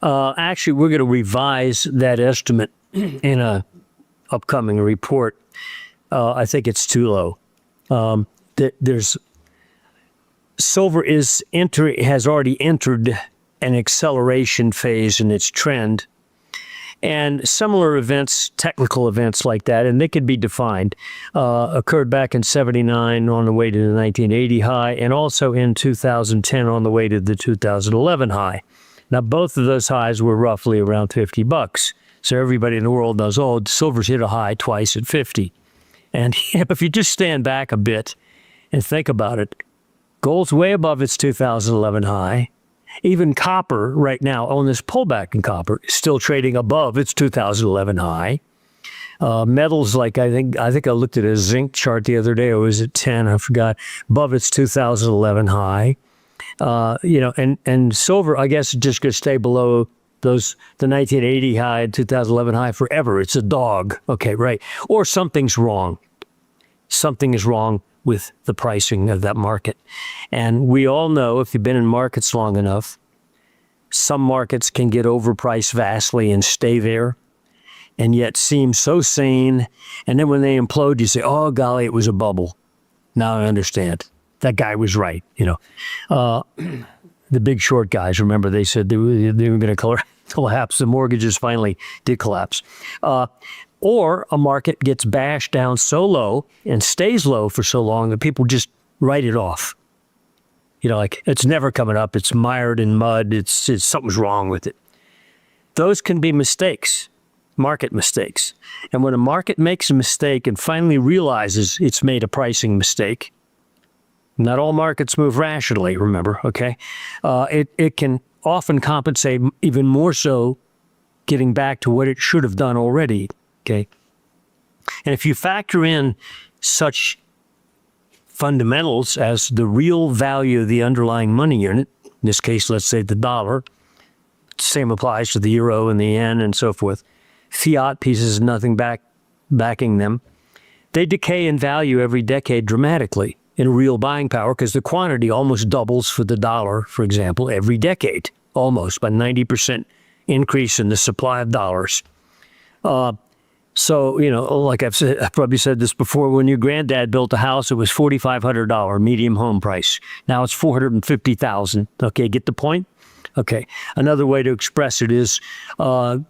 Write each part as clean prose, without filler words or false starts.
Actually, we're going to revise that estimate in a upcoming report. I think it's too low. Silver has already entered an acceleration phase in its trend. And similar events, technical events like that, and they could be defined, occurred back in 79 on the way to the 1980 high, and also in 2010 on the way to the 2011 high. Now, both of those highs were roughly around $50. So everybody in the world knows, oh, silver's hit a high twice at 50. And if you just stand back a bit and think about it, gold's way above its 2011 high. Even copper right now, on this pullback in copper, is still trading above its 2011 high. Metals, like I think I looked at a zinc chart the other day, or was it 10? I forgot. Above its 2011 high. And silver, I guess, is just going to stay below the 1980 high and 2011 high forever. It's a dog. Okay, right. Or something's wrong. Something is wrong with the pricing of that market. And we all know, if you've been in markets long enough, some markets can get overpriced vastly and stay there and yet seem so sane. And then when they implode, you say, oh, golly, it was a bubble. Now I understand. That guy was right. The big short guys, remember, they said they were going to collapse. The mortgages finally did collapse. Or a market gets bashed down so low and stays low for so long that people just write it off. Like it's never coming up. It's mired in mud. It's something's wrong with it. Those can be mistakes, market mistakes. And when a market makes a mistake and finally realizes it's made a pricing mistake, not all markets move rationally, remember, okay? It can often compensate even more so getting back to what it should have done already. Okay. And if you factor in such fundamentals as the real value of the underlying money unit, in this case, let's say the dollar, same applies to the euro and the yen and so forth, fiat pieces, nothing backing them, they decay in value every decade dramatically in real buying power because the quantity almost doubles for the dollar, for example, every decade, almost by 90% increase in the supply of dollars. So, like I've probably said this before, when your granddad built a house, it was $4,500 medium home price. Now it's $450,000. Okay, get the point? Okay. Another way to express it is quarter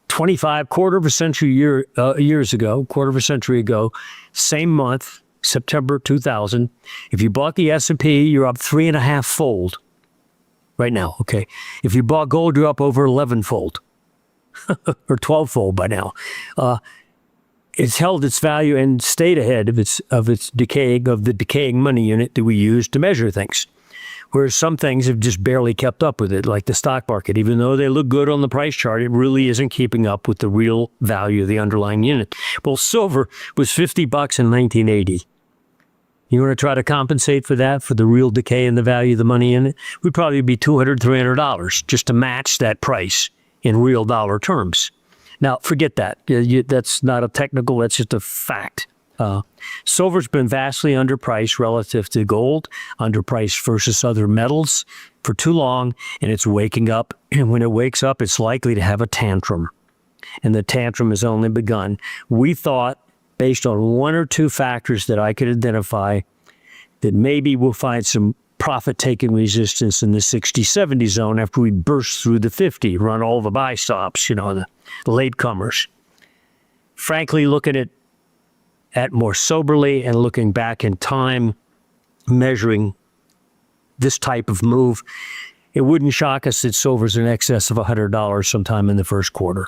of a century years ago, same month, September 2000, if you bought the S&P, you're up 3.5-fold right now. Okay. If you bought gold, you're up over 11-fold. Or 12-fold by now. It's held its value and stayed ahead of the decaying money unit that we use to measure things. Whereas some things have just barely kept up with it, like the stock market. Even though they look good on the price chart, it really isn't keeping up with the real value of the underlying unit. Well, silver was $50 in 1980. You want to try to compensate for that, for the real decay in the value of the money unit? Would probably be $200, $300 just to match that price in real dollar terms. Now, forget that. That's not a technical, that's just a fact. Silver's been vastly underpriced relative to gold, underpriced versus other metals for too long, and it's waking up. And when it wakes up, it's likely to have a tantrum. And the tantrum has only begun. We thought, based on one or two factors that I could identify, that maybe we'll find some profit-taking resistance in the 60-70 zone after we burst through the 50, run all the buy stops, the latecomers. Frankly, looking at more soberly and looking back in time, measuring this type of move, it wouldn't shock us that silver's in excess of $100 sometime in the first quarter.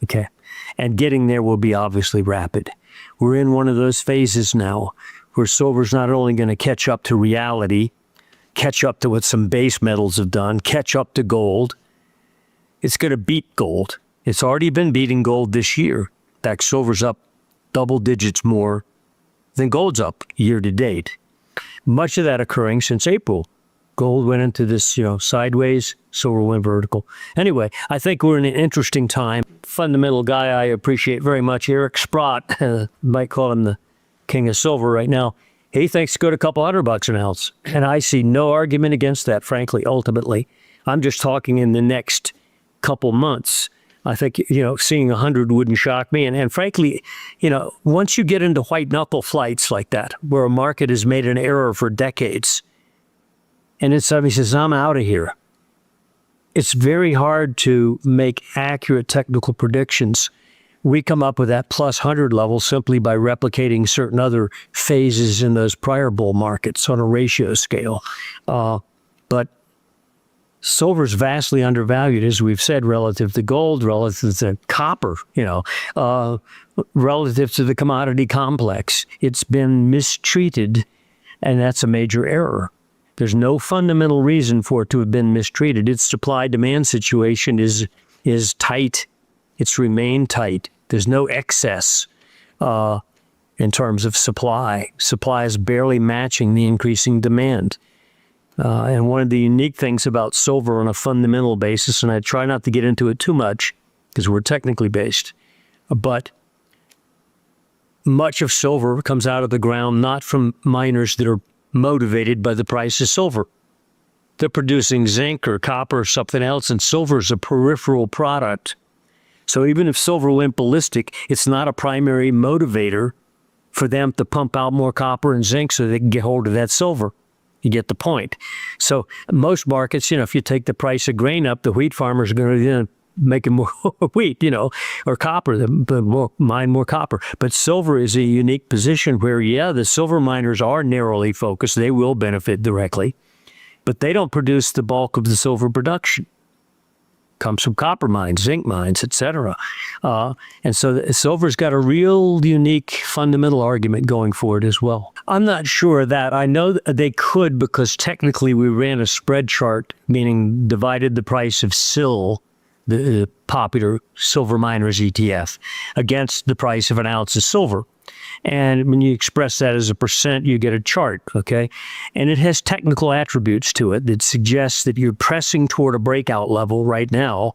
Okay. And getting there will be obviously rapid. We're in one of those phases now where silver's not only going to catch up to reality, catch up to what some base metals have done, catch up to gold, it's going to beat gold. It's already been beating gold this year. In fact, silver's up double digits more than gold's up year to date. Much of that occurring since April. Gold went into this, sideways, silver went vertical. Anyway, I think we're in an interesting time. Fundamental guy I appreciate very much, Eric Sprott, might call him the king of silver right now. He thinks it's good a couple $100 an ounce. And I see no argument against that, frankly, ultimately. I'm just talking in the next couple months. I think, seeing 100 wouldn't shock me. And frankly, once you get into white knuckle flights like that, where a market has made an error for decades, and then suddenly says, I'm out of here. It's very hard to make accurate technical predictions. We come up with that plus 100 level simply by replicating certain other phases in those prior bull markets on a ratio scale. But silver's vastly undervalued, as we've said, relative to gold, relative to copper, relative to the commodity complex. It's been mistreated, and that's a major error. There's no fundamental reason for it to have been mistreated. Its supply-demand situation is tight. It's remained tight. There's no excess in terms of supply. Supply is barely matching the increasing demand. And one of the unique things about silver on a fundamental basis, and I try not to get into it too much because we're technically based, but much of silver comes out of the ground not from miners that are motivated by the price of silver. They're producing zinc or copper or something else, and silver is a peripheral product. So even if silver went ballistic, it's not a primary motivator for them to pump out more copper and zinc so they can get hold of that silver. You get the point. So most markets, if you take the price of grain up, the wheat farmers are going to make more wheat, or copper, mine more copper. But silver is a unique position where, the silver miners are narrowly focused. They will benefit directly, but they don't produce the bulk of the silver production. Comes from copper mines, zinc mines, etc. And so silver's got a real unique fundamental argument going for it as well. I'm not sure of that. I know that they could, because technically we ran a spread chart, meaning divided the price of SIL, the popular silver miners ETF, against the price of an ounce of silver. And when you express that as a percent, you get a chart, okay? And it has technical attributes to it that suggests that you're pressing toward a breakout level right now,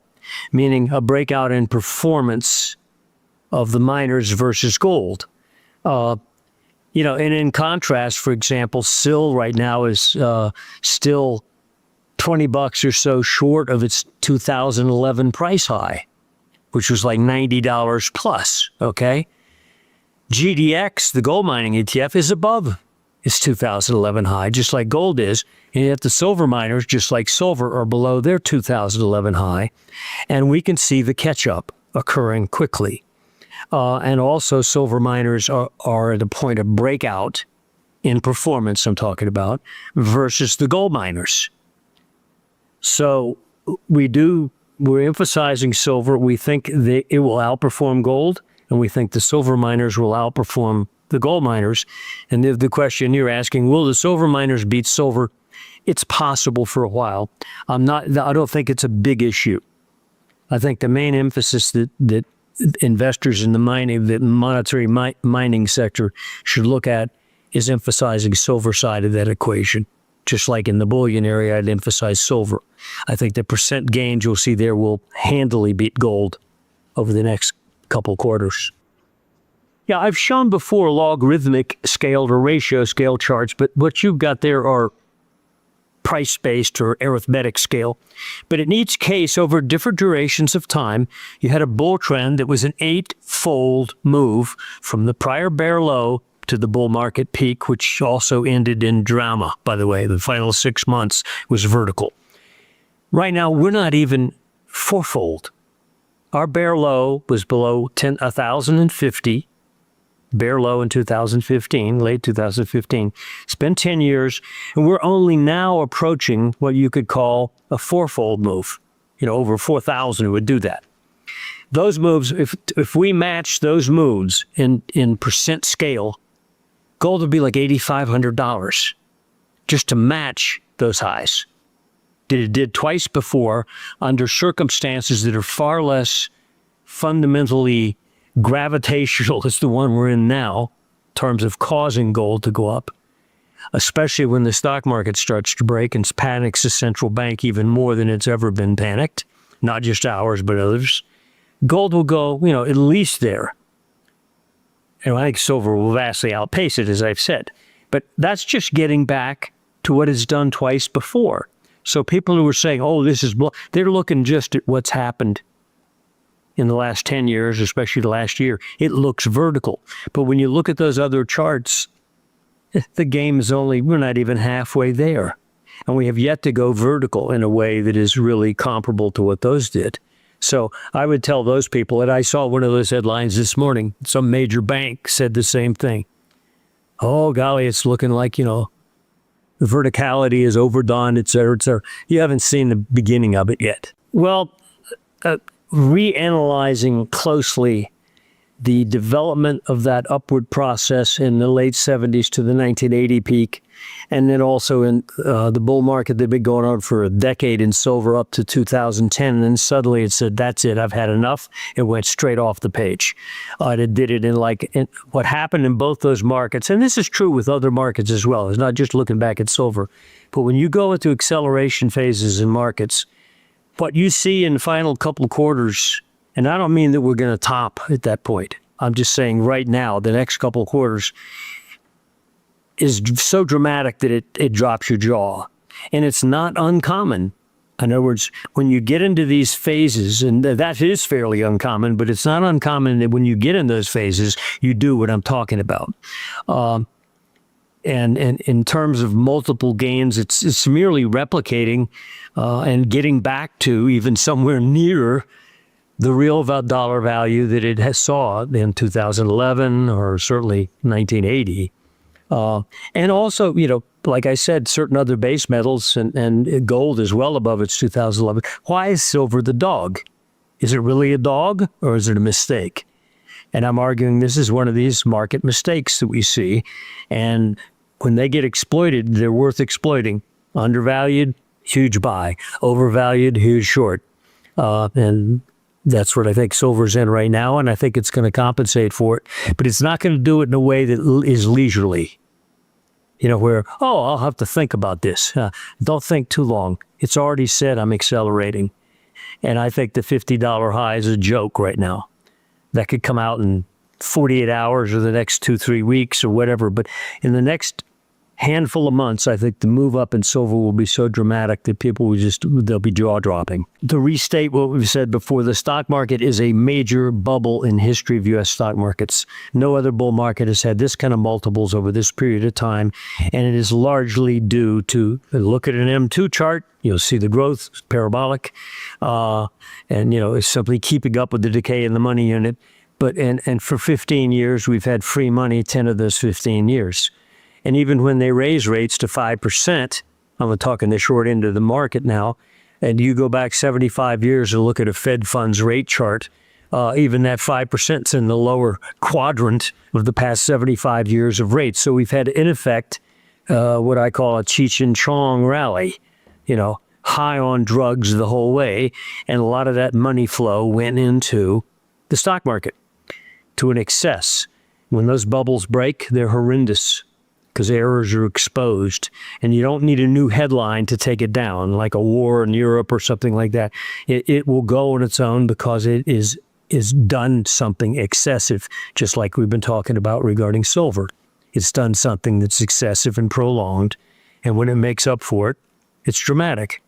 meaning a breakout in performance of the miners versus gold. And in contrast, for example, SIL right now is still $20 or so short of its 2011 price high, which was like $90 plus, okay? GDX, the gold mining ETF, is above its 2011 high, just like gold is, and yet the silver miners, just like silver, are below their 2011 high, and we can see the catch-up occurring quickly. And also silver miners are at a point of breakout in performance, I'm talking about, versus the gold miners. So we're emphasizing silver. We think that it will outperform gold, and we think the silver miners will outperform the gold miners. And the question you're asking, will the silver miners beat silver? It's possible for a while. I don't think it's a big issue. I think the main emphasis that investors in the monetary mining sector should look at is emphasizing silver side of that equation. Just like in the bullion area, I'd emphasize silver. I think the percent gains you'll see there will handily beat gold over the next couple quarters. Yeah, I've shown before logarithmic scaled or ratio scale charts, but what you've got there are price-based or arithmetic scale. But in each case, over different durations of time, you had a bull trend that was an 8-fold move from the prior bear low to the bull market peak, which also ended in drama, by the way. The final 6 months was vertical. Right now, we're not even 4-fold. Our bear low was below 1,050, bear low in 2015, late 2015. It's been 10 years, and we're only now approaching what you could call a 4-fold move. Over 4,000 it would do that. Those moves, if we match those moves in percent scale, gold would be like $8,500 just to match those highs. It did twice before under circumstances that are far less fundamentally gravitational as the one we're in now in terms of causing gold to go up, especially when the stock market starts to break and panics the central bank even more than it's ever been panicked, not just ours, but others. Gold will go, at least there. And I think silver will vastly outpace it, as I've said. But that's just getting back to what it's done twice before. So people who are saying, oh, this is, they're looking just at what's happened in the last 10 years, especially the last year. It looks vertical. But when you look at those other charts, the game is we're not even halfway there. And we have yet to go vertical in a way that is really comparable to what those did. So I would tell those people, and I saw one of those headlines this morning, some major bank said the same thing. Oh, golly, it's looking like, the verticality is overdone, et cetera, et cetera. You haven't seen the beginning of it yet. Well, reanalyzing closely the development of that upward process in the late 70s to the 1980 peak, and then also in the bull market that had been going on for a decade in silver up to 2010, and then suddenly it said, that's it, I've had enough. It went straight off the page. It did it in what happened in both those markets, and this is true with other markets as well. It's not just looking back at silver. But when you go into acceleration phases in markets, what you see in the final couple of quarters, and I don't mean that we're going to top at that point. I'm just saying right now, the next couple of quarters is so dramatic that it drops your jaw. And it's not uncommon. In other words, when you get into these phases, and that is fairly uncommon, but it's not uncommon that when you get in those phases, you do what I'm talking about. And in terms of multiple gains, it's merely replicating and getting back to even somewhere near the real dollar value that it has saw in 2011 or certainly 1980. And also, like I said, certain other base metals and gold is well above its 2011. Why is silver the dog? Is it really a dog or is it a mistake? And I'm arguing this is one of these market mistakes that we see. And when they get exploited, they're worth exploiting. Undervalued, huge buy. Overvalued, huge short. And that's what I think silver's in right now, and I think it's going to compensate for it. But it's not going to do it in a way that is leisurely. Where, I'll have to think about this. Don't think too long. It's already said I'm accelerating. And I think the $50 high is a joke right now. That could come out in 48 hours or the next 2-3 weeks or whatever. But in the next handful of months, I think the move up in silver will be so dramatic that people they'll be jaw dropping. To restate what we've said before, the stock market is a major bubble in history of U.S. stock markets. No other bull market has had this kind of multiples over this period of time, and it is largely due to, look at an M2 chart, you'll see the growth, parabolic, and it's simply keeping up with the decay in the money unit. But and for 15 years, we've had free money 10 of those 15 years. And even when they raise rates to 5%, I'm talking the short end of the market now, and you go back 75 years and look at a Fed funds rate chart, even that 5% is in the lower quadrant of the past 75 years of rates. So we've had, in effect, what I call a Cheech and Chong rally, high on drugs the whole way. And a lot of that money flow went into the stock market to an excess. When those bubbles break, they're horrendous, because errors are exposed, and you don't need a new headline to take it down, like a war in Europe or something like that. It will go on its own because it is done something excessive, just like we've been talking about regarding silver. It's done something that's excessive and prolonged, and when it makes up for it, it's dramatic.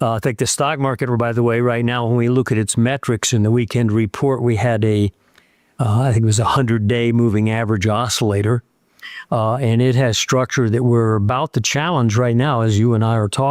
I think the stock market, by the way, right now, when we look at its metrics in the weekend report, we had I think it was a 100-day moving average oscillator. And it has structure that we're about to challenge right now as you and I are talking.